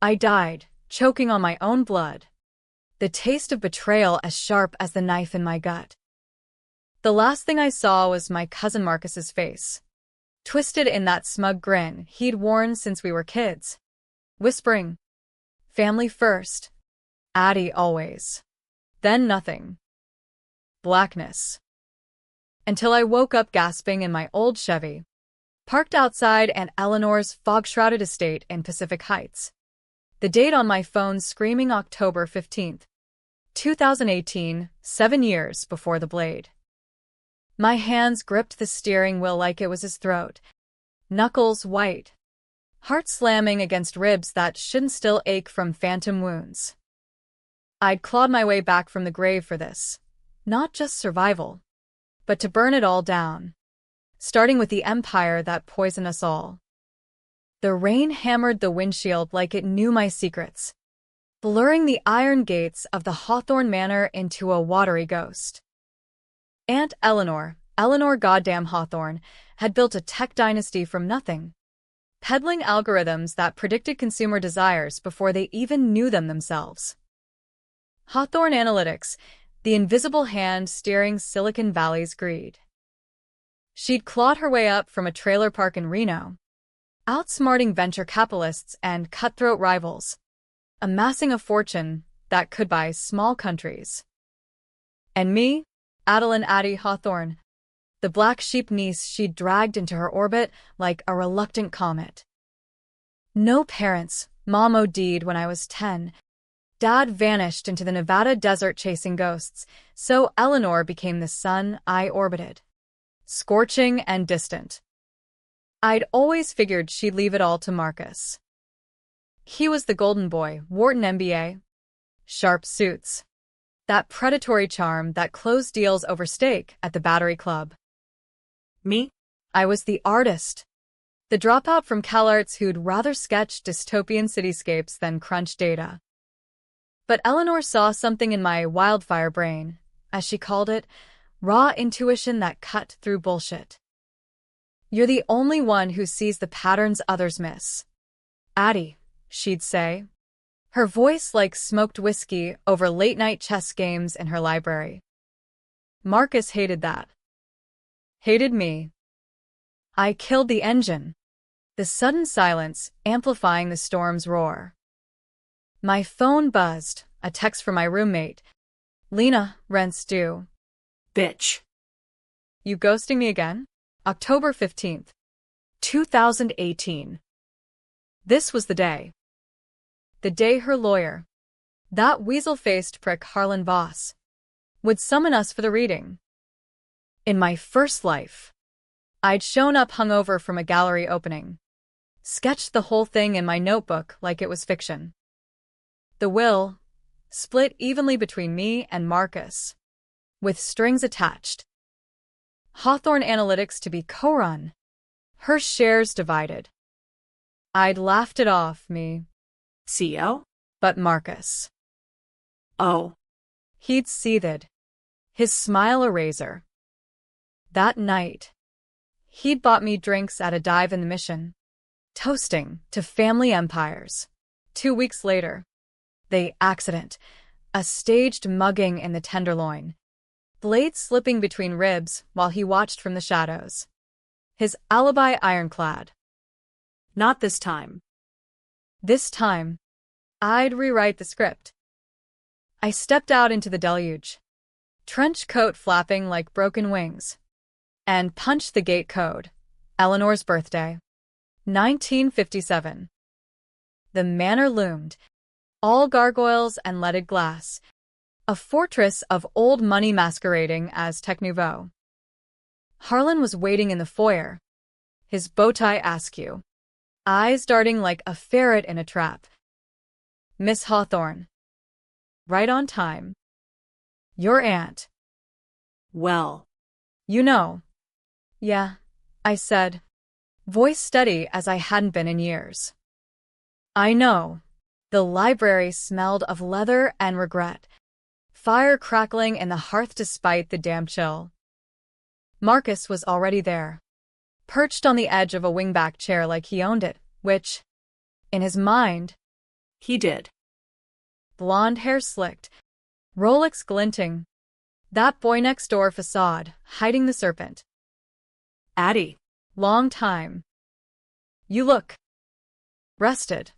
I died, choking on my own blood. The taste of betrayal as sharp as the knife in my gut. The last thing I saw was my cousin Marcus's face, twisted in that smug grin he'd worn since we were kids, whispering, "Family first. Addie always." Then nothing. Blackness. Until I woke up gasping in my old Chevy, parked outside Aunt Eleanor's fog-shrouded estate in Pacific Heights. The date on my phone screaming October 15th, 2018, 7 years before the blade. My hands gripped the steering wheel like it was his throat, knuckles white, heart slamming against ribs that shouldn't still ache from phantom wounds. I'd clawed my way back from the grave for this, not just survival, but to burn it all down, starting with the empire that poisoned us all. The rain hammered the windshield like it knew my secrets, blurring the iron gates of the Hawthorne Manor into a watery ghost. Aunt Eleanor goddamn Hawthorne, had built a tech dynasty from nothing, peddling algorithms that predicted consumer desires before they even knew them themselves. Hawthorne Analytics, the invisible hand steering Silicon Valley's greed. She'd clawed her way up from a trailer park in Reno, outsmarting venture capitalists and cutthroat rivals, amassing a fortune that could buy small countries. And me, Adeline Addie Hawthorne, the black sheep niece she'd dragged into her orbit like a reluctant comet. No parents, Mom OD'd when I was 10. Dad vanished into the Nevada desert chasing ghosts, so Eleanor became the sun I orbited. Scorching and distant. I'd always figured she'd leave it all to Marcus. He was the golden boy, Wharton MBA. Sharp suits. That predatory charm that closed deals over steak at the Battery Club. Me? I was the artist. The dropout from CalArts who'd rather sketch dystopian cityscapes than crunch data. But Eleanor saw something in my wildfire brain, as she called it, raw intuition that cut through bullshit. "You're the only one who sees the patterns others miss. Addie," she'd say, her voice like smoked whiskey over late-night chess games in her library. Marcus hated that. Hated me. I killed the engine. The sudden silence amplifying the storm's roar. My phone buzzed, a text from my roommate. "Lena, rent's due." Bitch. You ghosting me again? October 15th, 2018. This was the day. The day her lawyer, that weasel-faced prick Harlan Voss, would summon us for the reading. In my first life, I'd shown up hungover from a gallery opening, sketched the whole thing in my notebook like it was fiction. The will, split evenly between me and Marcus, with strings attached. Hawthorne Analytics to be co-run, her shares divided. I'd laughed it off, me. CEO? But Marcus. Oh. He'd seethed, his smile a razor. That night, he'd bought me drinks at a dive in the Mission, toasting to family empires. 2 weeks later, the accident, a staged mugging in the Tenderloin, blade slipping between ribs while he watched from the shadows. His alibi ironclad. Not this time. This time, I'd rewrite the script. I stepped out into the deluge, trench coat flapping like broken wings, and punched the gate code. Eleanor's birthday. 1957. The manor loomed, all gargoyles and leaded glass, a fortress of old money masquerading as Tech Nouveau. Harlan was waiting in the foyer, his bow-tie askew, eyes darting like a ferret in a trap. "Miss Hawthorne. Right on time. Your aunt." Well. "You know." "Yeah," I said, voice steady as I hadn't been in years. "I know." The library smelled of leather and regret, fire crackling in the hearth despite the damp chill. Marcus was already there, perched on the edge of a wingback chair like he owned it, which, in his mind, He did. Blonde hair slicked, Rolex glinting. That boy next door facade, hiding the serpent. Addie. Long time. You look rested.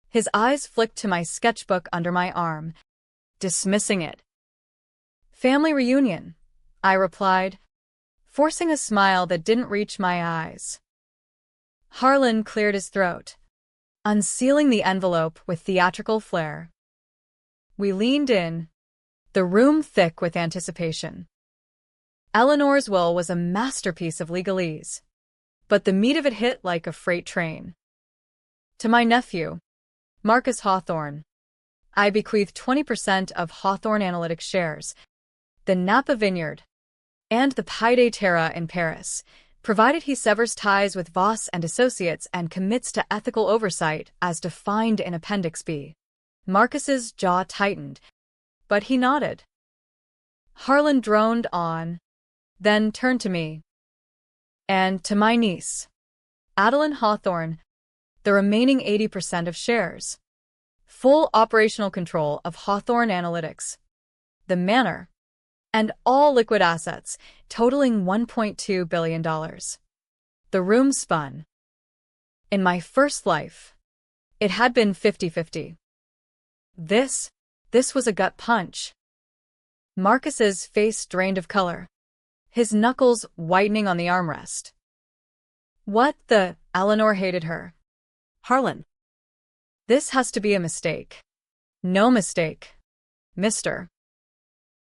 His eyes flicked to my sketchbook under my arm, dismissing it. Family reunion, I replied, forcing a smile that didn't reach my eyes. Harlan cleared his throat, unsealing the envelope with theatrical flair. We leaned in, the room thick with anticipation. Eleanor's will was a masterpiece of legalese, but the meat of it hit like a freight train. To my nephew, Marcus Hawthorne, I bequeath 20% of Hawthorne Analytics shares, the Napa Vineyard, and the Pied à Terre in Paris, provided he severs ties with Voss and Associates and commits to ethical oversight as defined in Appendix B. Marcus's jaw tightened, but he nodded. Harlan droned on, then turned to me. And to my niece, Adeline Hawthorne, the remaining 80% of shares. Full operational control of Hawthorne Analytics, the manor, and all liquid assets, totaling $1.2 billion. The room spun. In my first life, it had been 50-50. This was a gut punch. Marcus's face drained of color, his knuckles whitening on the armrest. What the? Eleanor hated her. Harlan. This has to be a mistake. No mistake, Mr.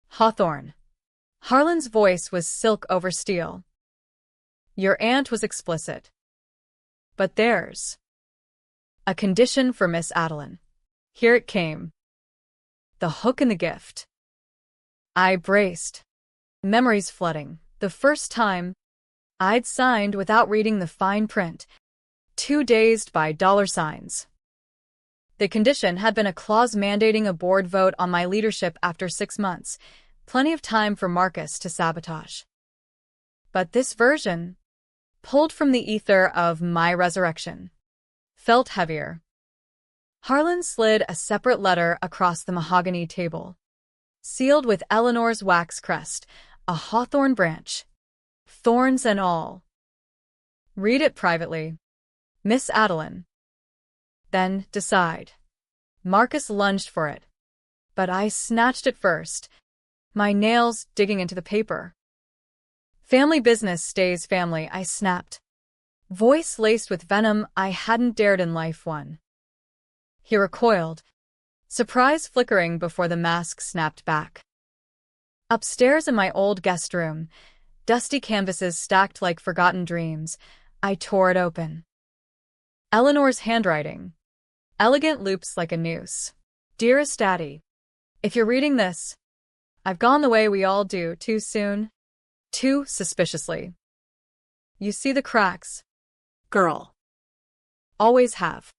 Hawthorne. Harlan's voice was silk over steel. Your aunt was explicit. But there's a condition for Miss Adeline. Here it came. The hook and the gift. I braced, memories flooding. The first time I'd signed without reading the fine print, too dazed by dollar signs. The condition had been a clause mandating a board vote on my leadership after 6 months, plenty of time for Marcus to sabotage. But this version, pulled from the ether of my resurrection, felt heavier. Harlan slid a separate letter across the mahogany table, sealed with Eleanor's wax crest, a hawthorn branch, thorns and all. Read it privately, Miss Adeline. Then decide. Marcus lunged for it, but I snatched it first, my nails digging into the paper. Family business stays family, I snapped, voice laced with venom I hadn't dared in life won. He recoiled, surprise flickering before the mask snapped back. Upstairs in my old guest room, dusty canvases stacked like forgotten dreams, I tore it open. Eleanor's handwriting, elegant loops like a noose. Dearest Daddy, if you're reading this, I've gone the way we all do, too soon, too suspiciously. You see the cracks. Girl. Always have.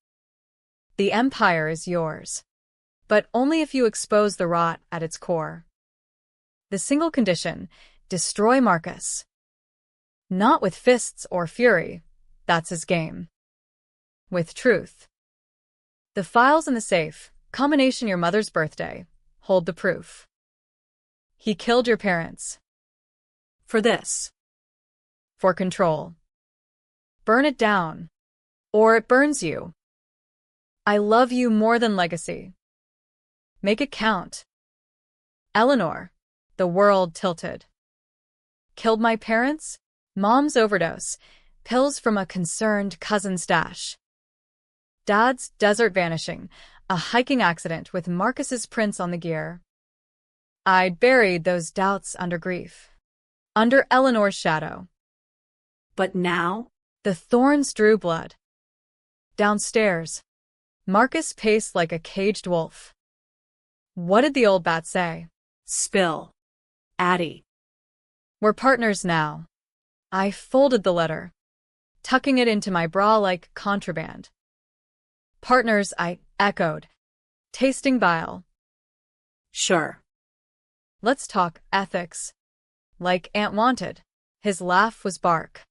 The empire is yours, but only if you expose the rot at its core. The single condition, destroy Marcus. Not with fists or fury, that's his game. With truth. The files in the safe, combination your mother's birthday, hold the proof. He killed your parents. For this. For control. Burn it down. Or it burns you. I love you more than legacy. Make it count. Eleanor. The world tilted. Killed my parents? Mom's overdose. Pills from a concerned cousin's stash. Dad's desert vanishing. A hiking accident with Marcus's prints on the gear. I'd buried those doubts under grief. Under Eleanor's shadow. But now? The thorns drew blood. Downstairs, Marcus paced like a caged wolf. What did the old bat say? Spill. Addie. We're partners now. I folded the letter, tucking it into my bra like contraband. Partners, I echoed, tasting bile. Sure. Let's talk ethics. Like Aunt wanted. His laugh was bark.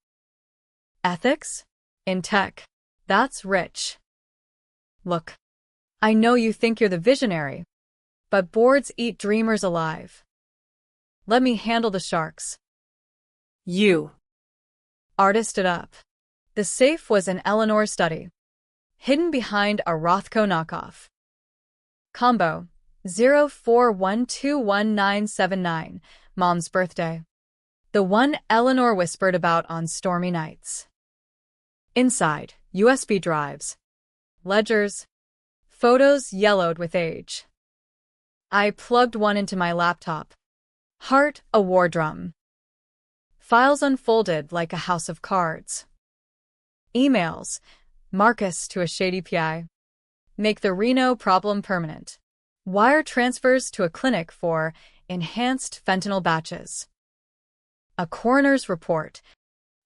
Ethics? In tech. That's rich. Look, I know you think you're the visionary, but boards eat dreamers alive. Let me handle the sharks. You. Artist stood up. The safe was an Eleanor study, hidden behind a Rothko knockoff. Combo 04121979, Mom's birthday. The one Eleanor whispered about on stormy nights. Inside, USB drives, ledgers, photos yellowed with age. I plugged one into my laptop. Heart, a war drum. Files unfolded like a house of cards. Emails, Marcus to a shady PI. Make the Reno problem permanent. Wire transfers to a clinic for enhanced fentanyl batches. A coroner's report.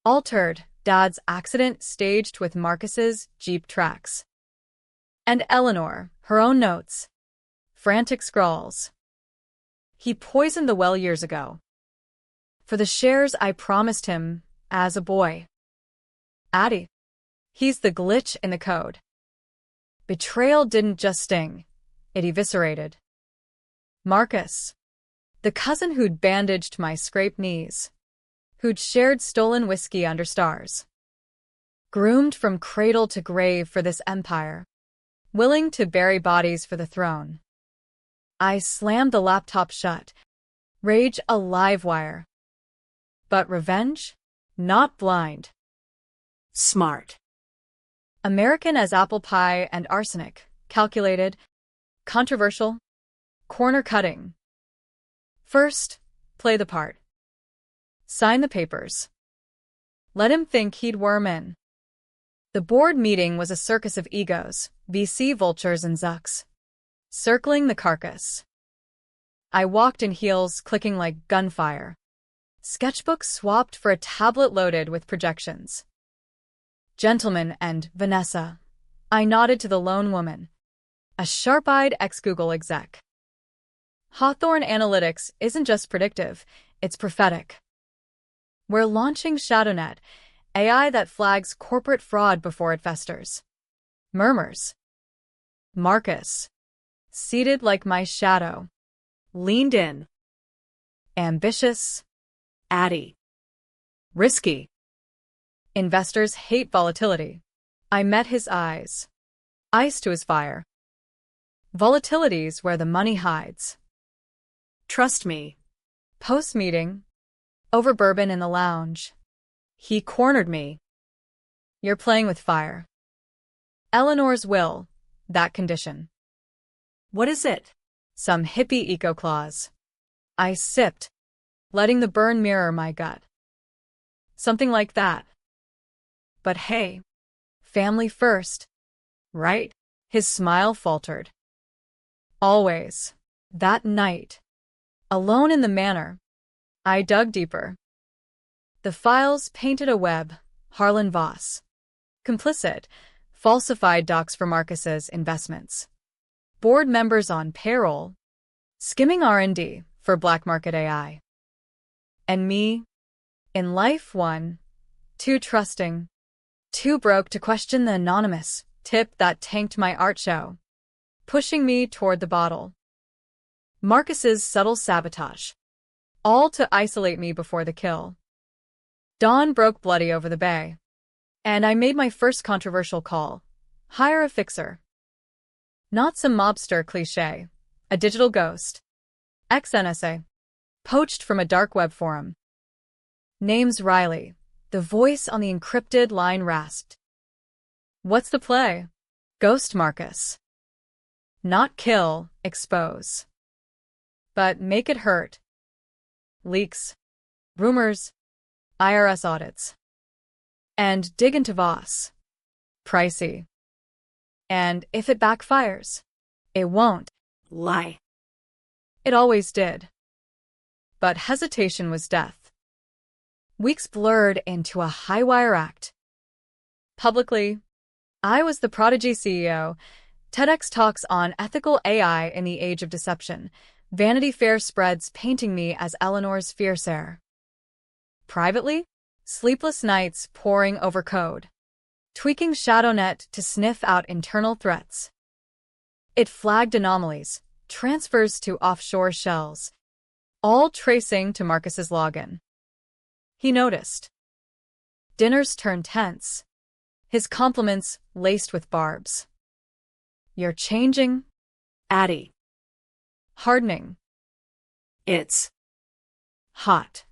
Altered, Dad's accident staged with Marcus's Jeep tracks. And Eleanor, her own notes. Frantic scrawls. He poisoned the well years ago. For the shares I promised him as a boy. Addie. He's the glitch in the code. Betrayal didn't just sting, it eviscerated. Marcus. The cousin who'd bandaged my scraped knees. Who'd shared stolen whiskey under stars. Groomed from cradle to grave for this empire. Willing to bury bodies for the throne. I slammed the laptop shut. Rage a live wire. But revenge? Not blind. Smart. American as apple pie and arsenic. Calculated. Controversial. Corner-cutting. First, play the part. Sign the papers. Let him think he'd worm in. The board meeting was a circus of egos, VC vultures and Zucks. Circling the carcass. I walked in heels, clicking like gunfire. Sketchbook swapped for a tablet loaded with projections. Gentlemen and Vanessa. I nodded to the lone woman. A sharp-eyed ex-Google exec. Hawthorne Analytics isn't just predictive, it's prophetic. We're launching ShadowNet, AI that flags corporate fraud before it festers. Murmurs. Marcus. Seated like my shadow. Leaned in. Ambitious. Addie. Risky. Investors hate volatility. I met his eyes. Ice to his fire. Volatility's where the money hides. Trust me. Post-meeting. Over bourbon in the lounge. He cornered me. You're playing with fire. Eleanor's will. That condition. What is it? Some hippie eco-clause. I sipped, letting the burn mirror my gut. Something like that. But hey, family first, right? His smile faltered. Always. That night. Alone in the manor. I dug deeper. The files painted a web. Harlan Voss. Complicit. Falsified docs for Marcus's investments. Board members on payroll. Skimming R&D for black market AI. And me? In life one. Too trusting. Too broke to question the anonymous tip that tanked my art show. Pushing me toward the bottle. Marcus's subtle sabotage. All to isolate me before the kill. Dawn broke bloody over the bay. And I made my first controversial call. Hire a fixer. Not some mobster cliché. A digital ghost. Ex-NSA. Poached from a dark web forum. Name's Riley. The voice on the encrypted line rasped. What's the play? Ghost Marcus. Not kill, expose. But make it hurt. Leaks. Rumors. IRS audits. And dig into Voss. Pricey. And if it backfires, it won't. Lie. It always did. But hesitation was death. Weeks blurred into a high-wire act. Publicly, I was the prodigy CEO, TEDx talks on ethical AI in the age of deception, Vanity Fair spreads painting me as Eleanor's fierce heir. Privately, sleepless nights poring over code. Tweaking ShadowNet to sniff out internal threats. It flagged anomalies, transfers to offshore shells, all tracing to Marcus's login. He noticed. Dinners turned tense, his compliments laced with barbs. You're changing. Addie. Hardening. It's Hot.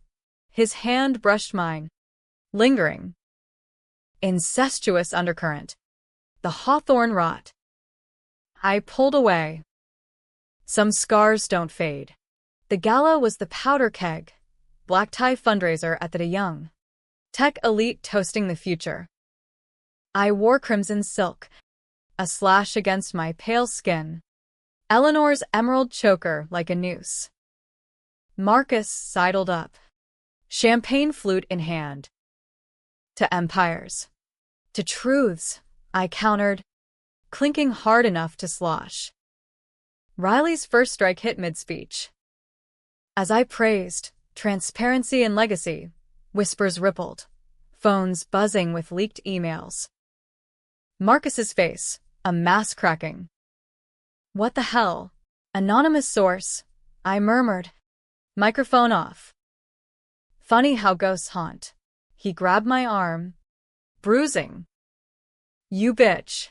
His hand brushed mine, lingering. Incestuous undercurrent. The hawthorn rot. I pulled away. Some scars don't fade. The gala was the powder keg, black tie fundraiser at the De Young. Tech elite toasting the future. I wore crimson silk, a slash against my pale skin. Eleanor's emerald choker like a noose. Marcus sidled up, champagne flute in hand. To empires. To truths, I countered, clinking hard enough to slosh. Riley's first strike hit mid-speech. As I praised transparency and legacy, whispers rippled, phones buzzing with leaked emails. Marcus's face, a mass cracking. What the hell? Anonymous source, I murmured. Microphone off. Funny how ghosts haunt. He grabbed my arm. Bruising. You bitch.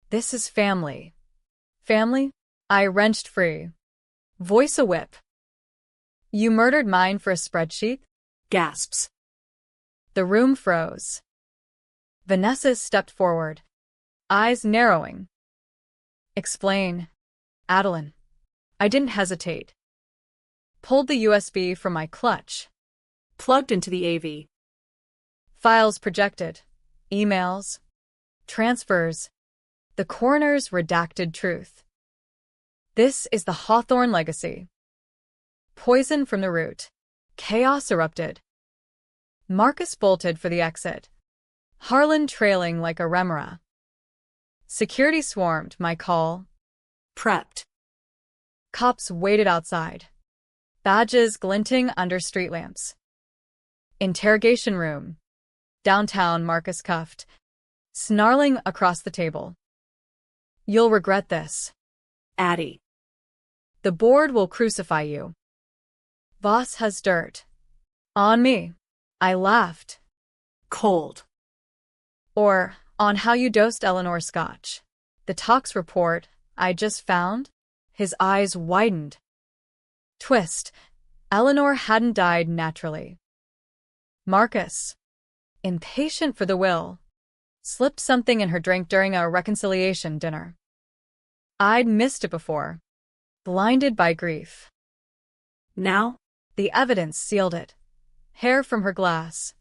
This is family. Family? I wrenched free. Voice a whip. You murdered mine for a spreadsheet? Gasps. The room froze. Vanessa stepped forward, eyes narrowing. Explain. Adeline. I didn't hesitate. Pulled the USB from my clutch. Plugged into the AV. Files projected. Emails. Transfers. The coroner's redacted truth. This is the Hawthorne legacy. Poison from the root. Chaos erupted. Marcus bolted for the exit. Harlan trailing like a remora. Security swarmed my call. Prepped. Cops waited outside. Badges glinting under street lamps. Interrogation room. Downtown Marcus cuffed, snarling across the table. You'll regret this. Addie. The board will crucify you. Voss has dirt. On me. I laughed. Cold. Or on how you dosed Eleanor Scotch. The tox report I just found? His eyes widened. Twist. Eleanor hadn't died naturally. Marcus, impatient for the will, slipped something in her drink during a reconciliation dinner. I'd missed it before, blinded by grief. Now? The evidence sealed it. Hair from her glass,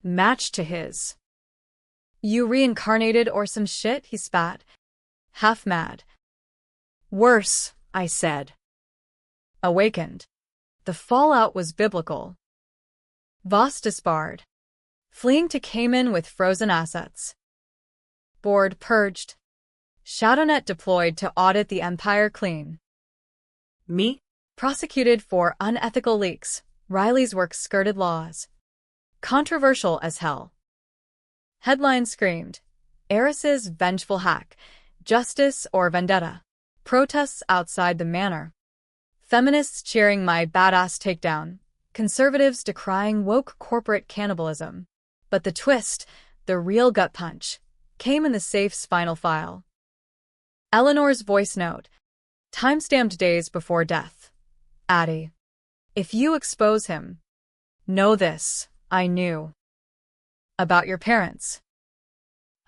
matched to his. You reincarnated or some shit, he spat, half mad. Worse, I said. Awakened. The fallout was biblical. Voss disbarred, fleeing to Cayman with frozen assets. Board purged. Shadownet deployed to audit the empire clean. Me? Prosecuted for unethical leaks. Riley's work skirted laws. Controversial as hell. Headline screamed, Heiresses vengeful hack, justice or vendetta. Protests outside the manor. Feminists cheering my badass takedown. Conservatives decrying woke corporate cannibalism. But the twist, the real gut punch, came in the safe's final file. Eleanor's voice note, timestamped days before death. Addie. If you expose him, know this, I knew. About your parents.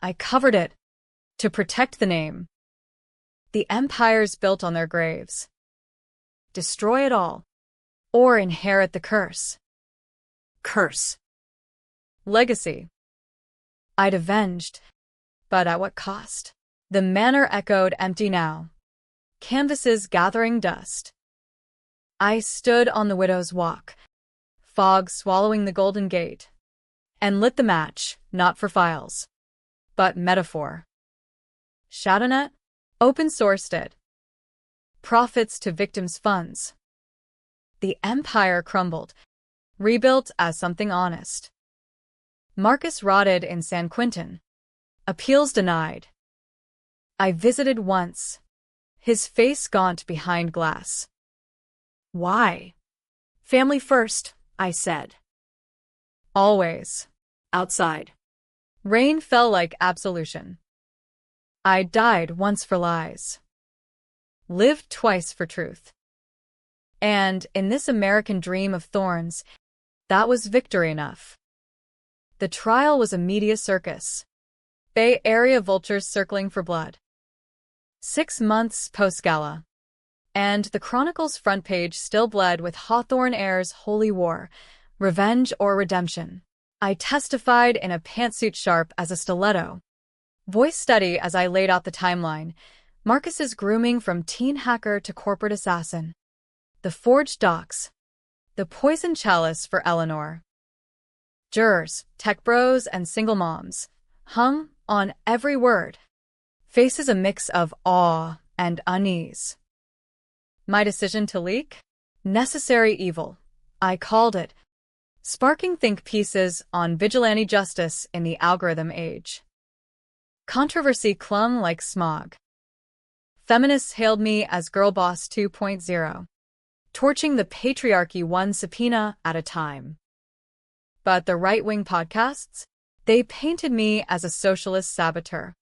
I covered it. To protect the name. The empires built on their graves. Destroy it all. Or inherit the curse. Curse. Legacy. I'd avenged. But at what cost? The manor echoed empty now. Canvases gathering dust. I stood on the widow's walk, fog swallowing the Golden Gate, and lit the match, not for files, but metaphor. Shadownet? Open-sourced it. Profits to victims' funds. The empire crumbled, rebuilt as something honest. Marcus rotted in San Quentin. Appeals denied. I visited once, his face gaunt behind glass. Why? Family first, I said. Always. Outside. Rain fell like absolution. I died once for lies. Lived twice for truth. And in this American dream of thorns, that was victory enough. The trial was a media circus. Bay Area vultures circling for blood. 6 months post-gala. And the Chronicle's front page still bled with Hawthorne Air's Holy War, Revenge or Redemption. I testified in a pantsuit sharp as a stiletto. Voice steady as I laid out the timeline. Marcus's grooming from teen hacker to corporate assassin. The forged docs. The poison chalice for Eleanor. Jurors, tech bros, and single moms hung on every word. Faces a mix of awe and unease. My decision to leak? Necessary evil. I called it. Sparking think pieces on vigilante justice in the algorithm age. Controversy clung like smog. Feminists hailed me as Girl Boss 2.0, torching the patriarchy one subpoena at a time. But the right-wing podcasts? They painted me as a socialist saboteur,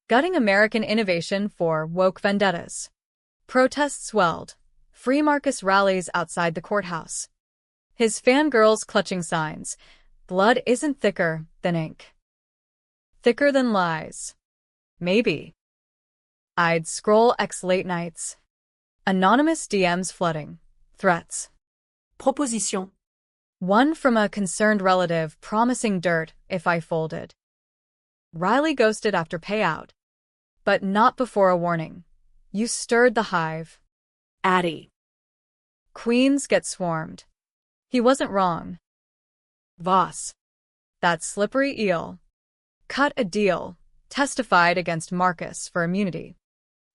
gutting American innovation for woke vendettas. Protests swelled. Free Marcus rallies outside the courthouse. His fangirls clutching signs. Blood isn't thicker than ink. Thicker than lies. Maybe. I'd scroll X late nights. Anonymous DMs flooding. Threats. Proposition. One from a concerned relative promising dirt if I folded. Riley ghosted after payout. But not before a warning. You stirred the hive. Addie. Queens get swarmed. He wasn't wrong. Voss. That slippery eel. Cut a deal. Testified against Marcus for immunity.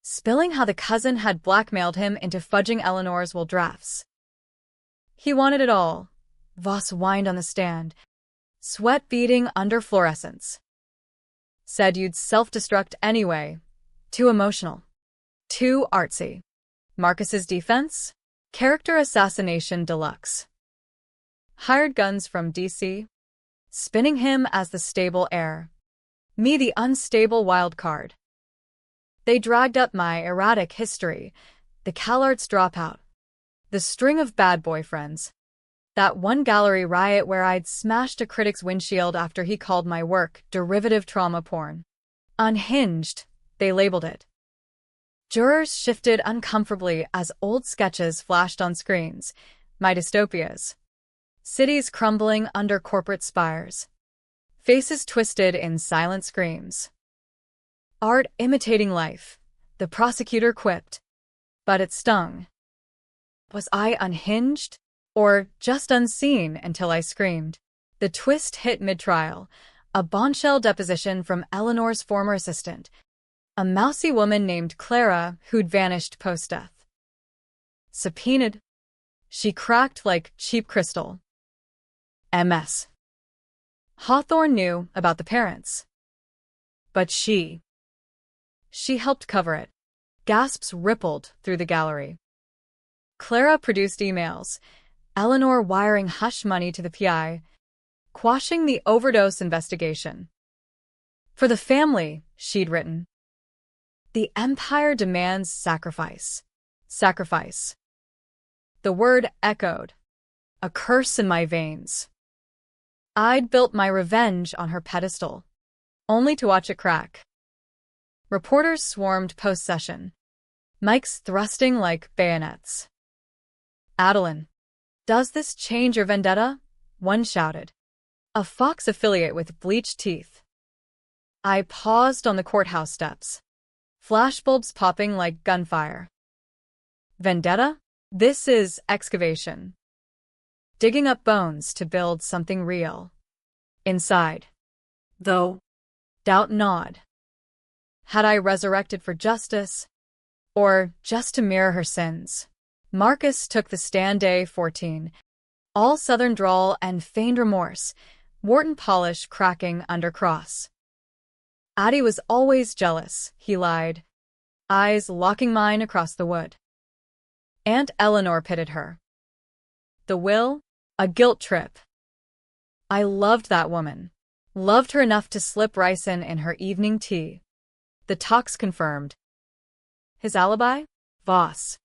Spilling how the cousin had blackmailed him into fudging Eleanor's will drafts. He wanted it all. Voss whined on the stand. Sweat beading under fluorescence. Said you'd self-destruct anyway. Too emotional. Too artsy. Marcus's defense? Character assassination deluxe. Hired guns from DC. Spinning him as the stable heir. Me the unstable wild card. They dragged up my erratic history, the CalArts dropout, the string of bad boyfriends, that one gallery riot where I'd smashed a critic's windshield after he called my work derivative trauma porn. Unhinged, they labeled it. Jurors shifted uncomfortably as old sketches flashed on screens, my dystopias. Cities crumbling under corporate spires. Faces twisted in silent screams. Art imitating life, the prosecutor quipped. But it stung. Was I unhinged? Or just unseen until I screamed? The twist hit mid-trial, a bombshell deposition from Eleanor's former assistant, a mousy woman named Clara who'd vanished post-death. Subpoenaed. She cracked like cheap crystal. MS. Hawthorne knew about the parents. But she helped cover it. Gasps rippled through the gallery. Clara produced emails, Eleanor wiring hush money to the PI, quashing the overdose investigation. For the family, she'd written. The empire demands sacrifice. Sacrifice. The word echoed. A curse in my veins. I'd built my revenge on her pedestal, only to watch it crack. Reporters swarmed post-session, mics thrusting like bayonets. Adeline, does this change your vendetta? One shouted. A Fox affiliate with bleached teeth. I paused on the courthouse steps, flashbulbs popping like gunfire. Vendetta? This is excavation. Digging up bones to build something real. Inside. Though. Doubt gnawed. Had I resurrected for justice? Or just to mirror her sins? Marcus took the stand day 14. All southern drawl and feigned remorse, Wharton polish cracking under cross. Addie was always jealous, he lied. eyes locking mine across the wood. Aunt Eleanor pitted her. The will? A guilt trip. I loved that woman. Loved her enough to slip ricin in her evening tea. The talks confirmed. His alibi? Voss,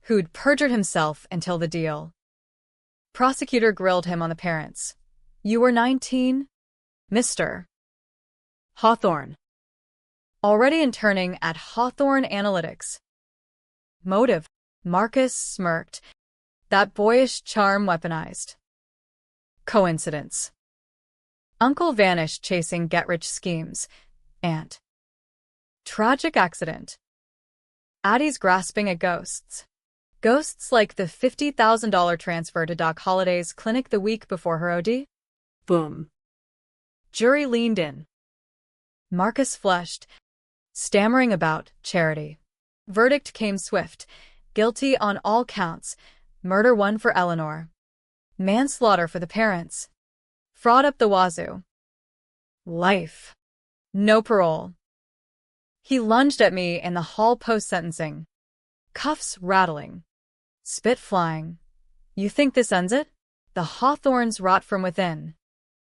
who'd perjured himself until the deal. Prosecutor grilled him on the parents. You were 19? Mr. Hawthorne. Already interning at Hawthorne Analytics. Motive? Marcus smirked. That boyish charm weaponized. Coincidence. Uncle vanished chasing get-rich schemes. Aunt. Tragic accident. Addie's grasping at ghosts. Ghosts like the $50,000 transfer to Doc Holliday's clinic the week before her OD? Boom. Jury leaned in. Marcus flushed, stammering about charity. Verdict came swift. Guilty on all counts. Murder 1 for Eleanor. Manslaughter for the parents. Fraud up the wazoo. Life. No parole. He lunged at me in the hall post-sentencing. Cuffs rattling. Spit flying. You think this ends it? The Hawthorns rot from within.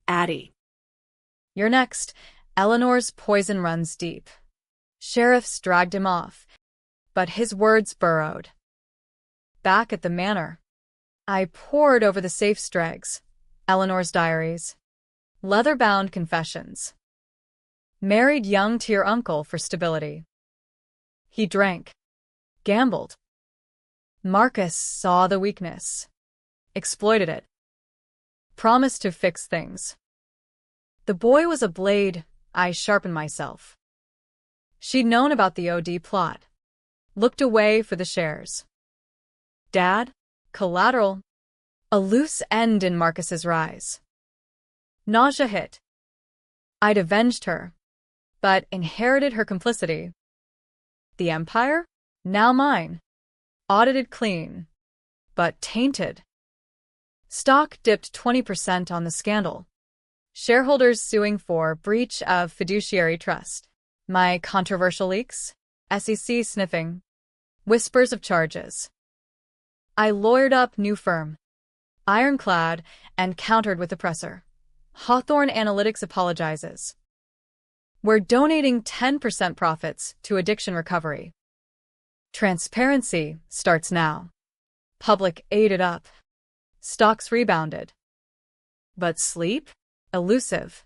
Addie. You're next. Eleanor's poison runs deep. Sheriffs dragged him off, but his words burrowed. Back at the manor, I pored over the safe dregs, Eleanor's diaries, leather-bound confessions. Married young to your uncle for stability. He drank, gambled. Marcus saw the weakness, exploited it, promised to fix things. The boy was a blade. I sharpened myself. She'd known about the OD plot, looked away for the shares. Dad? Collateral. A loose end in Marcus's rise. Nausea hit. I'd avenged her, but inherited her complicity. The empire? Now mine. Audited clean, but tainted. Stock dipped 20% on the scandal. Shareholders suing for breach of fiduciary trust. My controversial leaks? SEC sniffing. Whispers of charges. I lawyered up new firm. Ironclad and countered with the presser. Hawthorne Analytics apologizes. We're donating 10% profits to addiction recovery. Transparency starts now. Public ate it up. Stocks rebounded. But sleep? Elusive.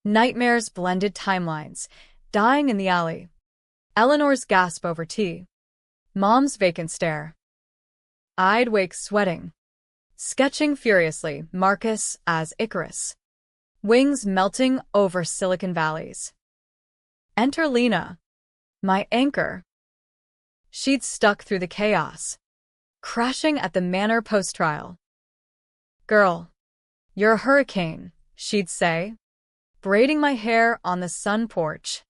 Nightmares blended timelines, dying in the alley. Eleanor's gasp over tea. Mom's vacant stare. I'd wake sweating. Sketching furiously, Marcus as Icarus. Wings melting over Silicon Valleys. Enter Lena. My anchor. She'd stuck through the chaos. Crashing at the manor post-trial. Girl, you're a hurricane, she'd say. Braiding my hair on the sun porch.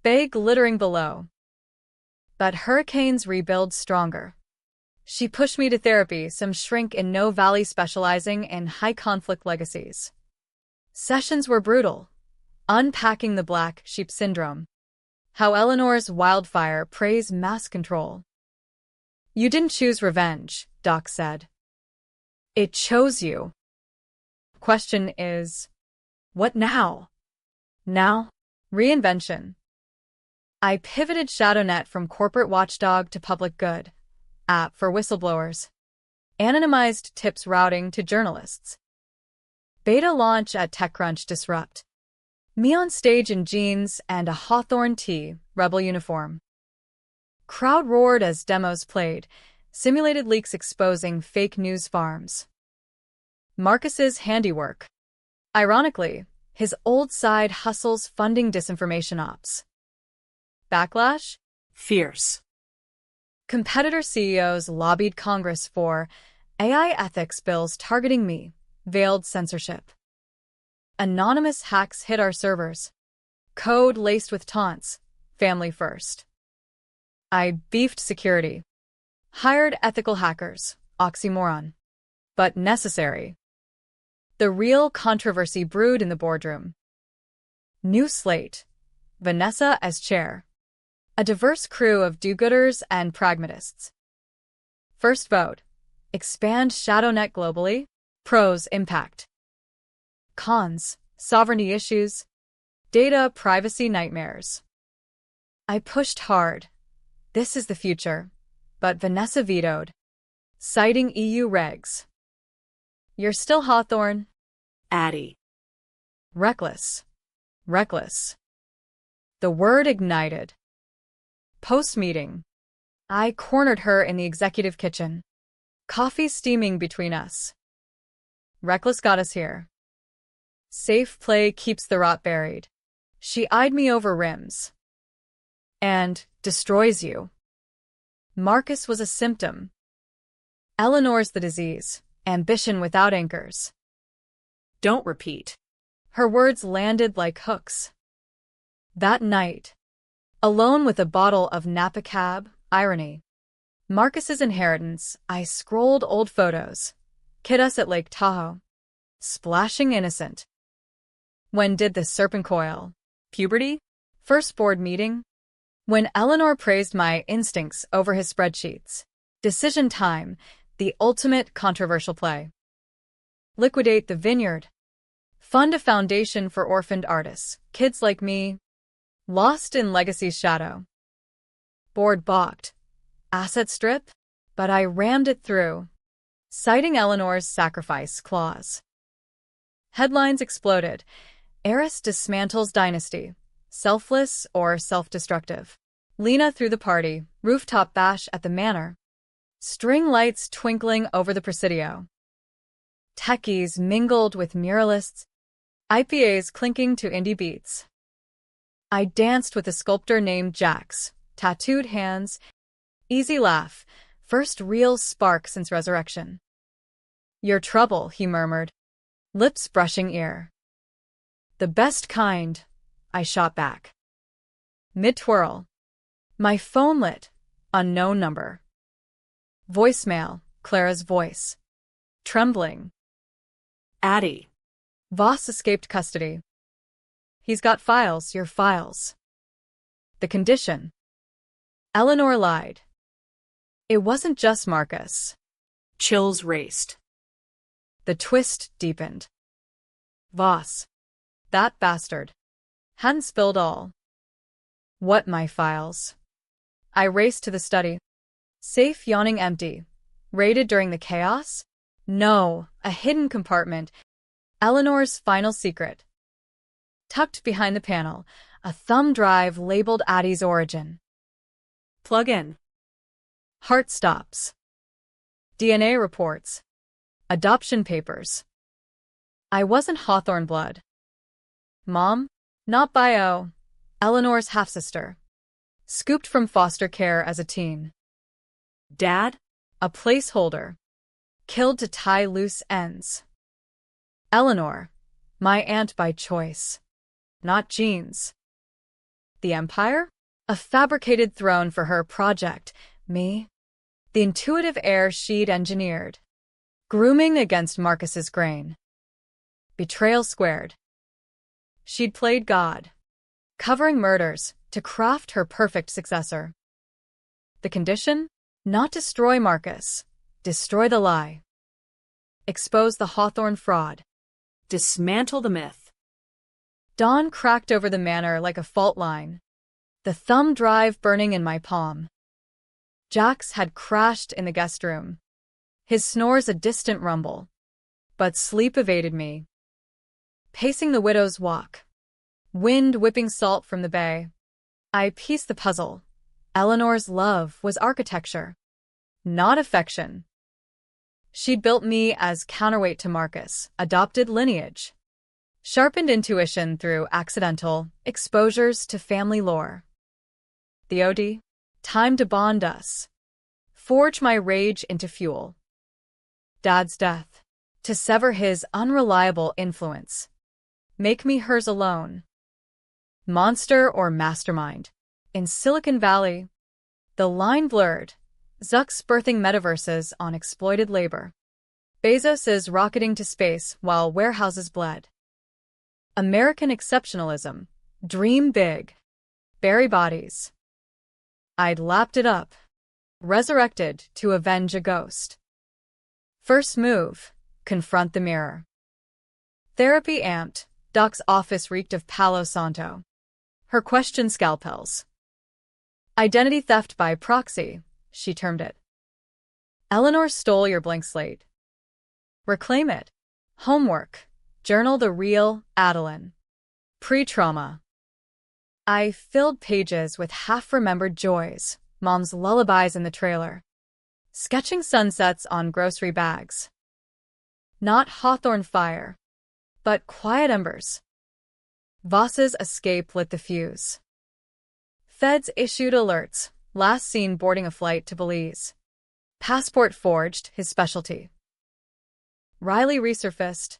Bay glittering below. But hurricanes rebuild stronger. She pushed me to therapy, some shrink in No Valley specializing in high-conflict legacies. Sessions were brutal, unpacking the black sheep syndrome. How Eleanor's wildfire praised mass control. You didn't choose revenge, Doc said. It chose you. Question is, what now? Now? Reinvention. I pivoted ShadowNet from corporate watchdog to public good. App for whistleblowers. Anonymized tips routing to journalists. Beta launch at TechCrunch Disrupt. Me on stage in jeans and a Hawthorne tee, rebel uniform. Crowd roared as demos played, simulated leaks exposing fake news farms. Marcus's handiwork. Ironically, his old side hustles funding disinformation ops. Backlash? Fierce. Competitor CEOs lobbied Congress for AI ethics bills targeting me, veiled censorship. Anonymous hacks hit our servers. Code laced with taunts, family first. I beefed security. Hired ethical hackers, oxymoron. But necessary. The real controversy brewed in the boardroom. New slate. Vanessa as chair. A diverse crew of do-gooders and pragmatists. First vote. Expand ShadowNet globally. Pros: impact. Cons: sovereignty issues. Data privacy nightmares. I pushed hard. This is the future. But Vanessa vetoed, citing EU regs. You're still Hawthorne. Addie. Reckless. Reckless. The word ignited. Post-meeting. I cornered her in the executive kitchen. Coffee steaming between us. Reckless got us here. Safe play keeps the rot buried. She eyed me over rims. And destroys you. Marcus was a symptom. Eleanor's the disease. Ambition without anchors. Don't repeat. Her words landed like hooks. That night, alone with a bottle of Napa Cab, irony. Marcus's inheritance, I scrolled old photos. Kid us at Lake Tahoe. Splashing innocent. When did the serpent coil? Puberty? First board meeting? When Eleanor praised my instincts over his spreadsheets. Decision time, the ultimate controversial play. Liquidate the vineyard. Fund a foundation for orphaned artists, kids like me. Lost in legacy's shadow. Board balked. Asset strip? But I rammed it through. Citing Eleanor's sacrifice clause. Headlines exploded. Heiress dismantles dynasty. Selfless or self-destructive. Lena threw the party. Rooftop bash at the manor. String lights twinkling over the Presidio. Techies mingled with muralists. IPAs clinking to indie beats. I danced with a sculptor named Jax. Tattooed hands. Easy laugh. First real spark since resurrection. Your trouble, he murmured. Lips brushing ear. The best kind, I shot back. Mid-twirl. My phone lit. Unknown number. Voicemail, Clara's voice. Trembling. Addie. Voss escaped custody. He's got files, your files. The condition. Eleanor lied. It wasn't just Marcus. Chills raced. The twist deepened. Voss. That bastard. Hadn't spilled all. What, my files? I raced to the study. Safe yawning empty. Raided during the chaos? No, a hidden compartment. Eleanor's final secret. Tucked behind the panel, a thumb drive labeled Addie's origin. Plug in. Heart stops. DNA reports. Adoption papers. I wasn't Hawthorne blood. Mom? Not bio. Eleanor's half-sister. Scooped from foster care as a teen. Dad? A placeholder. Killed to tie loose ends. Eleanor. My aunt by choice. Not genes. The Empire? A fabricated throne for her project. Me? The intuitive heir she'd engineered. Grooming against Marcus's grain. Betrayal squared. She'd played God. Covering murders to craft her perfect successor. The condition? Not destroy Marcus. Destroy the lie. Expose the Hawthorne fraud. Dismantle the myth. Dawn cracked over the manor like a fault line. The thumb drive burning in my palm. Jax had crashed in the guest room. His snores a distant rumble. But sleep evaded me. Pacing the widow's walk. Wind whipping salt from the bay. I pieced the puzzle. Eleanor's love was architecture. Not affection. She'd built me as counterweight to Marcus, adopted lineage. Sharpened intuition through accidental exposures to family lore. The OD? Time to bond us. Forge my rage into fuel. Dad's death. To sever his unreliable influence. Make me hers alone. Monster or mastermind. In Silicon Valley. The line blurred. Zuck's birthing metaverses on exploited labor. Bezos is rocketing to space while warehouses bled. American exceptionalism. Dream big. Bury bodies. I'd lapped it up, resurrected to avenge a ghost. First move, confront the mirror. Therapy amped, Doc's office reeked of Palo Santo. Her question scalpels. Identity theft by proxy, she termed it. Eleanor stole your blank slate. Reclaim it. Homework. Journal the real Adeline. Pre-trauma. I filled pages with half-remembered joys, Mom's lullabies in the trailer. Sketching sunsets on grocery bags. Not hawthorn fire, but quiet embers. Voss's escape lit the fuse. Feds issued alerts, last seen boarding a flight to Belize. Passport forged, his specialty. Riley resurfaced.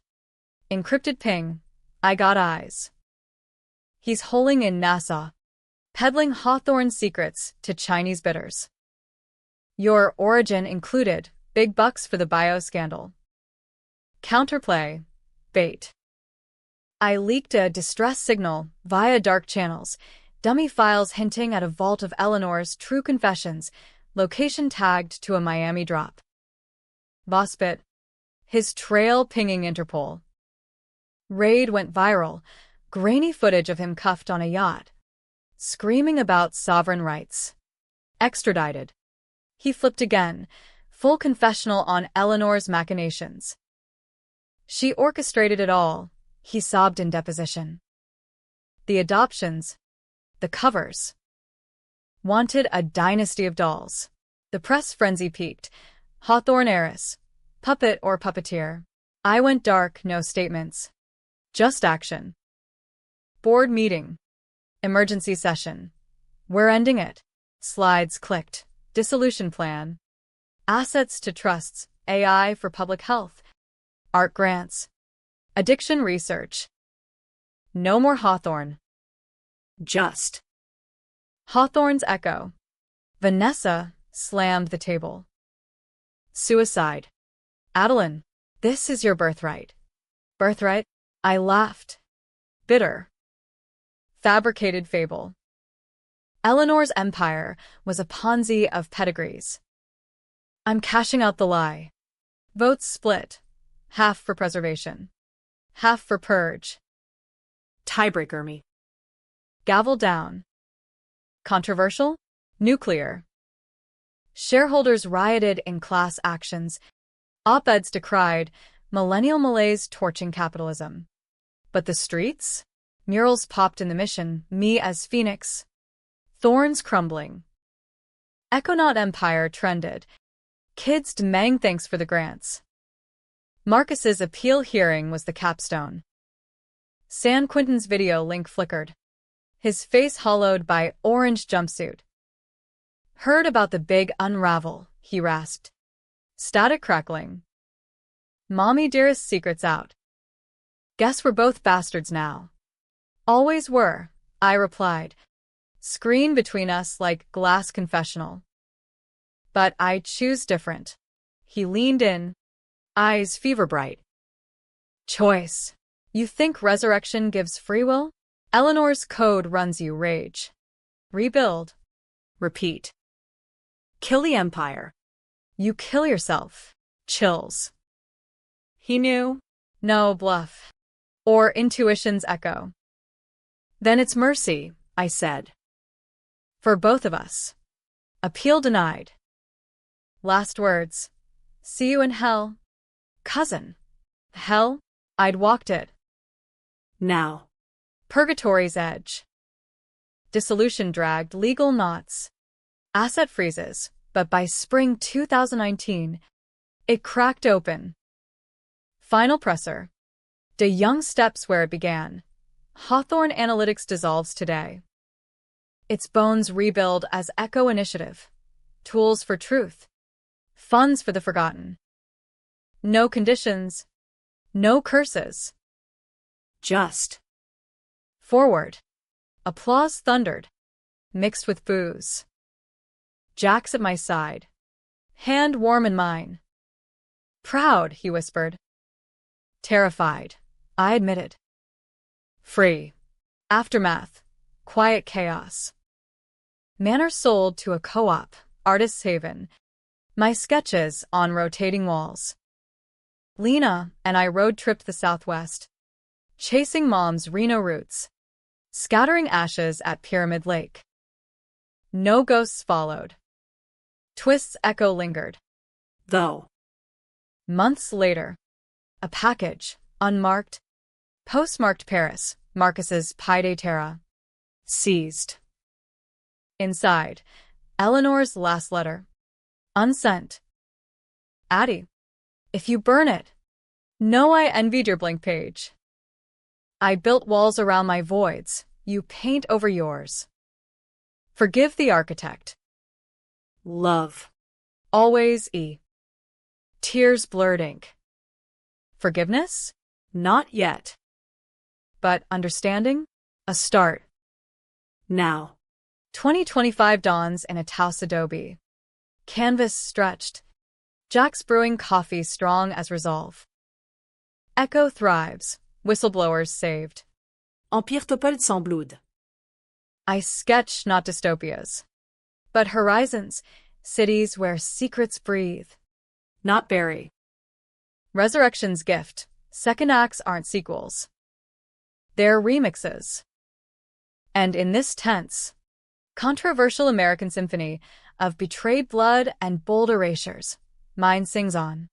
Encrypted ping, I got eyes. He's holing in Nassau, peddling Hawthorne secrets to Chinese bidders. Your origin included big bucks for the bio scandal. Counterplay, bait. I leaked a distress signal via dark channels, dummy files hinting at a vault of Eleanor's true confessions, location tagged to a Miami drop. Voss bit. His trail pinging Interpol. Raid went viral, grainy footage of him cuffed on a yacht, screaming about sovereign rights. Extradited. He flipped again, full confessional on Eleanor's machinations. She orchestrated it all, he sobbed in deposition. The adoptions, the covers. Wanted a dynasty of dolls. The press frenzy peaked. Hawthorne heiress. Puppet or puppeteer. I went dark, no statements. Just action. Board meeting. Emergency session. We're ending it. Slides clicked. Dissolution plan. Assets to trusts. AI for public health. Art grants. Addiction research. No more Hawthorne. Just. Hawthorne's echo. Vanessa slammed the table. Suicide. Adeline, this is your birthright. Birthright? I laughed. Bitter. Fabricated fable. Eleanor's empire was a Ponzi of pedigrees. I'm cashing out the lie. Votes split. Half for preservation. Half for purge. Tiebreaker me. Gavel down. Controversial? Nuclear. Shareholders rioted in class actions. Op-eds decried millennial malaise torching capitalism. But the streets? Murals popped in the Mission, me as Phoenix. Thorns crumbling. Econaut Empire trended. Kids demanding thanks for the grants. Marcus's appeal hearing was the capstone. San Quentin's video link flickered. His face hollowed by orange jumpsuit. Heard about the big unravel, he rasped. Static crackling. Mommy dearest secrets out. Guess we're both bastards now. Always were, I replied. Screen between us like glass confessional. But I choose different. He leaned in, eyes fever bright. Choice. You think resurrection gives free will? Eleanor's code runs you rage. Rebuild. Repeat. Kill the empire. You kill yourself. Chills. He knew. No bluff. Or intuition's echo. Then it's mercy, I said. For both of us. Appeal denied. Last words. See you in hell. Cousin. Hell? I'd walked it. Now. Purgatory's edge. Dissolution dragged legal knots. Asset freezes, but by spring 2019, it cracked open. Final presser. De Young steps where it began. Hawthorne Analytics dissolves today. Its bones rebuild as Echo Initiative. Tools for truth. Funds for the forgotten. No conditions. No curses. Just. Forward. Applause thundered, mixed with boos. Jack's at my side. Hand warm in mine. Proud, he whispered. Terrified, I admitted. Free. Aftermath. Quiet chaos. Manor sold to a co-op, Artist's Haven. My sketches on rotating walls. Lena and I road-tripped the Southwest, chasing Mom's Reno roots, scattering ashes at Pyramid Lake. No ghosts followed. Twist's echo lingered. Though. Months later, a package, unmarked, postmarked Paris, Marcus's Pied à Terre. Seized. Inside, Eleanor's last letter. Unsent. Addie, if you burn it, know I envied your blank page. I built walls around my voids, you paint over yours. Forgive the architect. Love. Always E. Tears blurred ink. Forgiveness? Not yet. But understanding? A start. Now. 2025 dawns in a Taos adobe. Canvas stretched. Jack's brewing coffee strong as resolve. Echo thrives. Whistleblowers saved. Empire Topol sans blood. I sketch not dystopias, but horizons, cities where secrets breathe. Not bury. Resurrection's gift. Second acts aren't sequels. They're remixes. And in this tense, controversial American symphony of betrayed blood and bold erasures, mine sings on.